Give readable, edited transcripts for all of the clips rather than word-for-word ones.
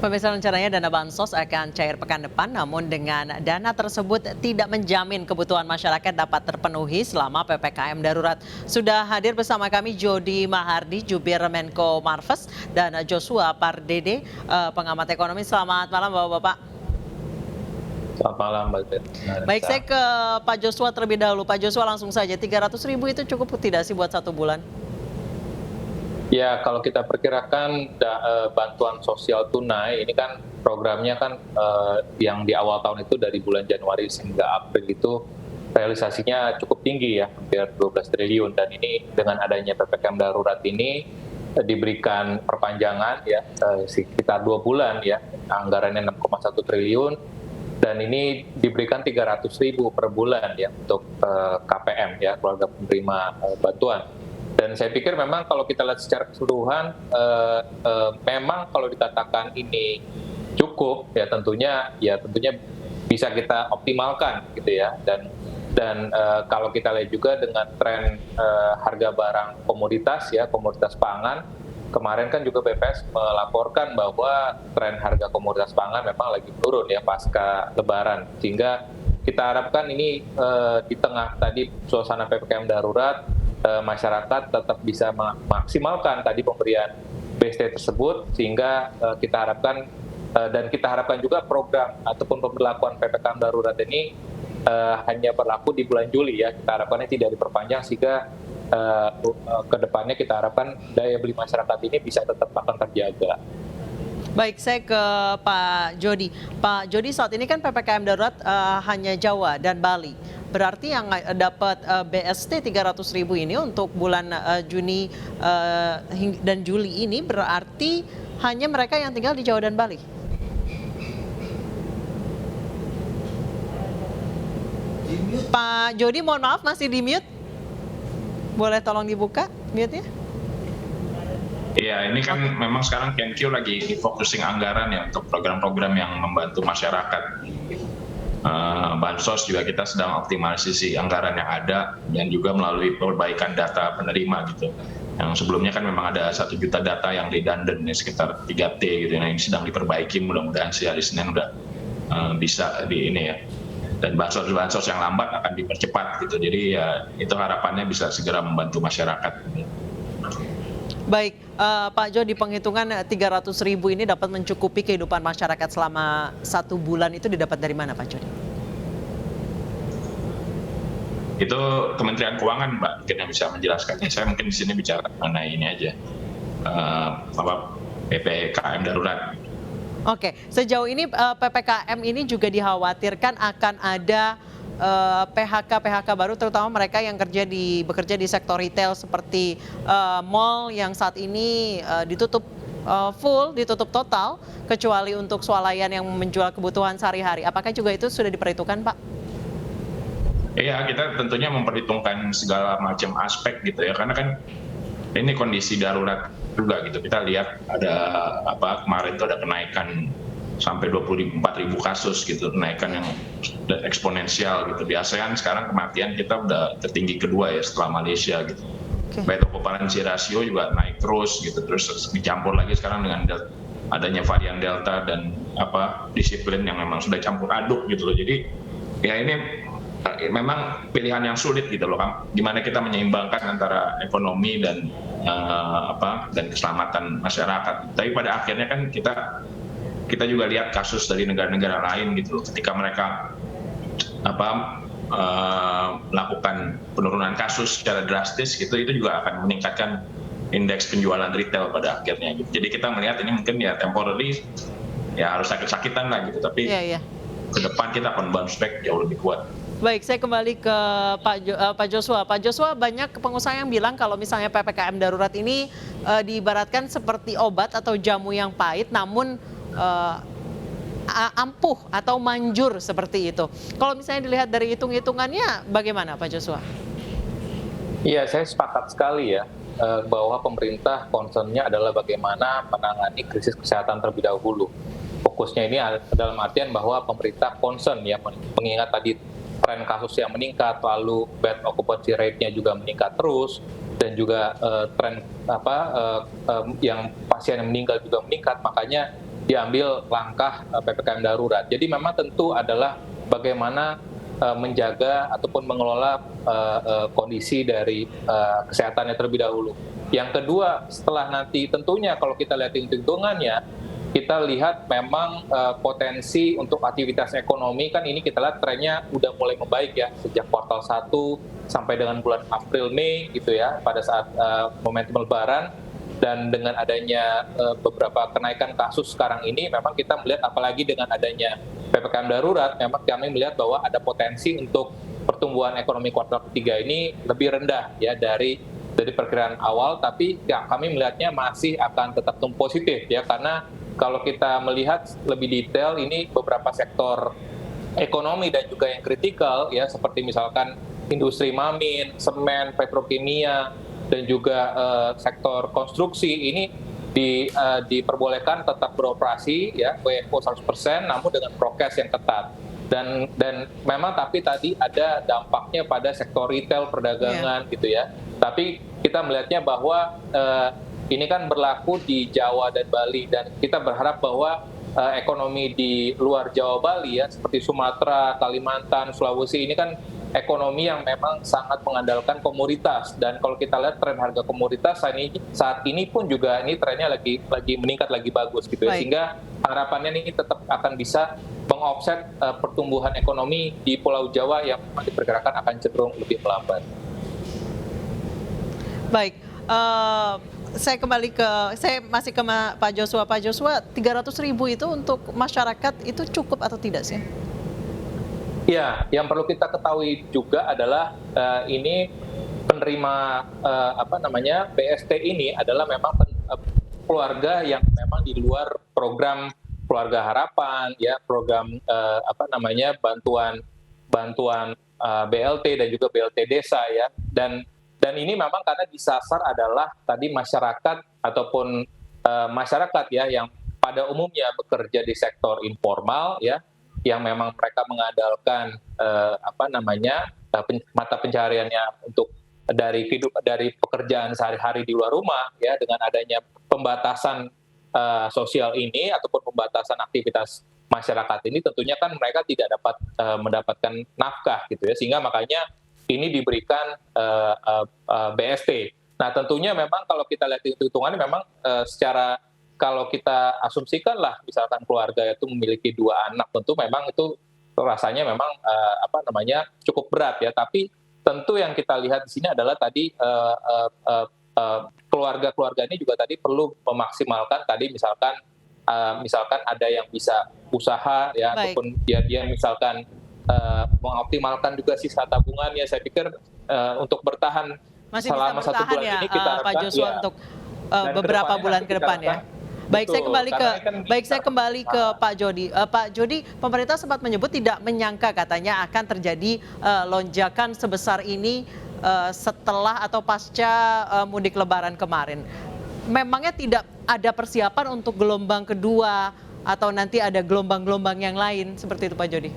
Pemirsa, rencananya dana bansos akan cair pekan depan, namun dengan dana tersebut tidak menjamin kebutuhan masyarakat dapat terpenuhi selama PPKM darurat. Sudah hadir bersama kami Jody Mahardi, Jubir Menko Marves, dan Joshua Pardede, pengamat ekonomi. Selamat malam Bapak-Bapak. Selamat malam, Mbak. Baik, saya ke Pak Joshua terlebih dahulu. Pak Joshua, langsung saja, 300.000 itu cukup tidak sih buat 1 bulan? Ya, kalau kita perkirakan bantuan sosial tunai, ini kan programnya kan yang di awal tahun itu dari bulan Januari hingga April itu realisasinya cukup tinggi ya, hampir 12 triliun. Dan ini dengan adanya PPKM darurat ini diberikan perpanjangan ya sekitar 2 bulan ya, anggarannya 6,1 triliun. Dan ini diberikan 300.000 per bulan ya untuk KPM ya, keluarga penerima bantuan. Dan saya pikir memang kalau kita lihat secara keseluruhan, memang kalau dikatakan ini cukup ya tentunya bisa kita optimalkan gitu ya. Dan kalau kita lihat juga dengan tren harga barang komoditas ya, komoditas pangan, kemarin kan juga BPS melaporkan bahwa tren harga komoditas pangan memang lagi turun ya pasca Lebaran, sehingga kita harapkan ini di tengah tadi suasana PPKM darurat, masyarakat tetap bisa memaksimalkan tadi pemberian BST tersebut, sehingga kita harapkan juga program ataupun pemberlakuan PPKM darurat ini hanya berlaku di bulan Juli ya. Kita harapkannya tidak diperpanjang, sehingga ke depannya kita harapkan daya beli masyarakat ini bisa tetap akan terjaga. Baik, saya ke Pak Jody. Pak Jody, saat ini kan PPKM darurat hanya Jawa dan Bali. Berarti yang dapat BST 300.000 ini untuk bulan Juni dan Juli ini berarti hanya mereka yang tinggal di Jawa dan Bali. Pak Jody, mohon maaf masih di mute. Boleh tolong dibuka mute-nya? Iya, ini kan memang sekarang Kenkyu lagi focusing anggaran ya untuk program-program yang membantu masyarakat. Bansos juga kita sedang optimalisasi anggaran yang ada dan juga melalui perbaikan data penerima gitu. Yang sebelumnya kan memang ada 1 juta data yang redundant ya, sekitar 3T gitu. Nah, ini sedang diperbaiki, mudah-mudahan sih hari Senin udah bisa di ini ya. Dan bansos yang lambat akan dipercepat gitu. Jadi ya itu harapannya bisa segera membantu masyarakat. Baik, Pak Jo, di penghitungan 300.000 ini dapat mencukupi kehidupan masyarakat selama 1 bulan, itu didapat dari mana, Pak Jo? Itu Kementerian Keuangan, Mbak, mungkin yang bisa menjelaskannya. Saya mungkin di sini bicara mengenai ini aja, PPKM darurat. Oke, sejauh ini PPKM ini juga dikhawatirkan akan ada PHK baru, terutama mereka yang bekerja di sektor retail seperti mall yang saat ini ditutup ditutup total, kecuali untuk swalayan yang menjual kebutuhan sehari-hari. Apakah juga itu sudah diperhitungkan, Pak? Iya, kita tentunya memperhitungkan segala macam aspek gitu ya, karena kan ini kondisi darurat juga gitu. Kita lihat ada kemarin itu ada kenaikan sampai 24.000 kasus gitu, kenaikan yang eksponensial gitu. Di ASEAN sekarang kematian kita udah tertinggi kedua ya setelah Malaysia gitu. Bed occupancy ratio juga naik terus gitu, terus dicampur lagi sekarang dengan adanya varian Delta dan disiplin yang memang sudah campur aduk gitu loh. Jadi ya ini memang pilihan yang sulit gitu loh, gimana kita menyeimbangkan antara ekonomi dan dan keselamatan masyarakat. Tapi pada akhirnya kan kita juga lihat kasus dari negara-negara lain gitu loh, ketika mereka melakukan penurunan kasus secara drastis gitu, itu juga akan meningkatkan indeks penjualan retail pada akhirnya gitu. Jadi kita melihat ini mungkin ya temporary, ya harus sakit-sakitan lah gitu, tapi ke depan kita akan bounce back jauh lebih kuat. Baik, saya kembali ke Pak Joshua. Pak Joshua, banyak pengusaha yang bilang kalau misalnya PPKM darurat ini diibaratkan seperti obat atau jamu yang pahit, namun ampuh atau manjur seperti itu. Kalau misalnya dilihat dari hitung-hitungannya, bagaimana Pak Joshua? Iya, saya sepakat sekali ya bahwa pemerintah concernnya adalah bagaimana menangani krisis kesehatan terlebih dahulu. Fokusnya ini dalam artian bahwa pemerintah concern ya, mengingat tadi tren kasus yang meningkat, lalu bed occupancy rate-nya juga meningkat terus, dan juga tren yang pasien yang meninggal juga meningkat. Makanya diambil langkah PPKM darurat. Jadi memang tentu adalah bagaimana menjaga ataupun mengelola kondisi dari kesehatannya terlebih dahulu. Yang kedua, setelah nanti tentunya kalau kita lihat hitung-hitungannya, kita lihat memang potensi untuk aktivitas ekonomi kan ini kita lihat trennya udah mulai membaik ya sejak kuartal 1 sampai dengan bulan April Mei gitu ya, pada saat momentum Lebaran. Dan dengan adanya beberapa kenaikan kasus sekarang ini, memang kita melihat apalagi dengan adanya PPKM darurat, memang kami melihat bahwa ada potensi untuk pertumbuhan ekonomi kuartal ketiga ini lebih rendah ya dari perkiraan awal, tapi ya, kami melihatnya masih akan tetap tumbuh positif ya, karena kalau kita melihat lebih detail ini beberapa sektor ekonomi dan juga yang kritikal ya, seperti misalkan industri mamin, semen, petrokimia, dan juga sektor konstruksi ini diperbolehkan tetap beroperasi ya WFO 100%, namun dengan prokes yang ketat. Dan memang tapi tadi ada dampaknya pada sektor retail perdagangan gitu ya. Tapi kita melihatnya bahwa ini kan berlaku di Jawa dan Bali, dan kita berharap bahwa ekonomi di luar Jawa Bali ya, seperti Sumatera, Kalimantan, Sulawesi, ini kan ekonomi yang memang sangat mengandalkan komoditas. Dan kalau kita lihat tren harga komoditas saat ini pun juga ini trennya lagi meningkat, lagi bagus gitu ya. Sehingga harapannya ini tetap akan bisa mengofset pertumbuhan ekonomi di Pulau Jawa yang diperkirakan akan cenderung lebih melambat. Baik, saya masih ke Pak Joshua. Pak Joshua, 300.000 itu untuk masyarakat itu cukup atau tidak sih? Ya, yang perlu kita ketahui juga adalah ini penerima BST ini adalah memang keluarga yang memang di luar program keluarga harapan ya, program bantuan BLT dan juga BLT desa ya, dan ini memang karena disasar adalah tadi masyarakat ataupun masyarakat ya yang pada umumnya bekerja di sektor informal ya, yang memang mereka mengandalkan mata pencahariannya untuk dari pekerjaan sehari-hari di luar rumah ya, dengan adanya pembatasan sosial ini ataupun pembatasan aktivitas masyarakat ini, tentunya kan mereka tidak dapat mendapatkan nafkah gitu ya, sehingga makanya ini diberikan BST. Nah, tentunya memang kalau kita lihat hitungannya memang kalau kita asumsikan lah, misalkan keluarga itu memiliki 2 anak, tentu memang itu rasanya memang cukup berat ya. Tapi tentu yang kita lihat di sini adalah tadi keluarga-keluarga ini juga tadi perlu memaksimalkan tadi misalkan ada yang bisa usaha ya, ataupun dia misalkan mengoptimalkan juga sisa tabungannya. Saya pikir untuk bertahan masih selama bisa 1 bulan ya, ini kita harapkan Pak Joshua ya, untuk beberapa bulan ke depan ya. Baik, saya kembali ke Pak Jody. Pak Jody, pemerintah sempat menyebut tidak menyangka katanya akan terjadi lonjakan sebesar ini setelah atau pasca mudik Lebaran kemarin. Memangnya tidak ada persiapan untuk gelombang kedua atau nanti ada gelombang-gelombang yang lain seperti itu, Pak Jody?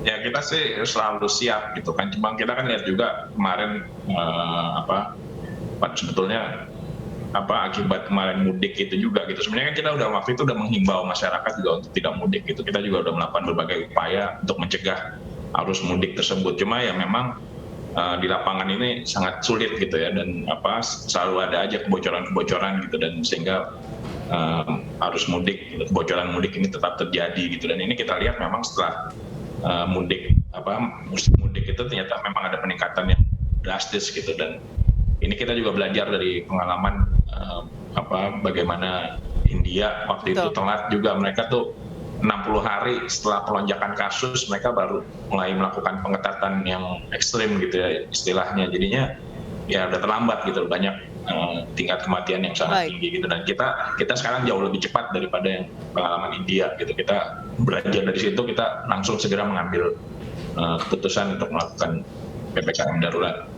Ya, kita sih selalu siap gitu kan. Cuma kita kan lihat juga kemarin sebetulnya akibat kemarin mudik itu juga gitu. Sebenarnya kan kita waktu itu udah menghimbau masyarakat juga untuk tidak mudik gitu. Kita juga udah melakukan berbagai upaya untuk mencegah arus mudik tersebut. Cuma ya memang di lapangan ini sangat sulit gitu ya, dan selalu ada aja kebocoran-kebocoran gitu, dan sehingga arus mudik, kebocoran mudik ini tetap terjadi gitu. Dan ini kita lihat memang setelah musim mudik itu ternyata memang ada peningkatan yang drastis gitu. Dan ini kita juga belajar dari pengalaman bagaimana India waktu itu telat juga, mereka tuh 60 hari setelah pelonjakan kasus mereka baru mulai melakukan pengetatan yang ekstrim gitu ya istilahnya. Jadinya ya udah terlambat gitu, banyak tingkat kematian yang sangat tinggi gitu. Dan kita sekarang jauh lebih cepat daripada yang pengalaman India gitu. Kita belajar dari situ, kita langsung segera mengambil keputusan untuk melakukan PPKM darurat.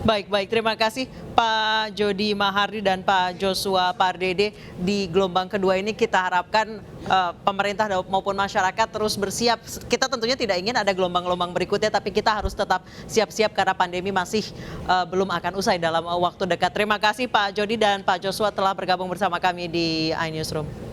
Baik, terima kasih Pak Jody Mahardi dan Pak Joshua Pardede. Di gelombang kedua ini kita harapkan pemerintah maupun masyarakat terus bersiap. Kita tentunya tidak ingin ada gelombang-gelombang berikutnya, tapi kita harus tetap siap-siap karena pandemi masih belum akan usai dalam waktu dekat. Terima kasih Pak Jody dan Pak Joshua telah bergabung bersama kami di iNewsroom.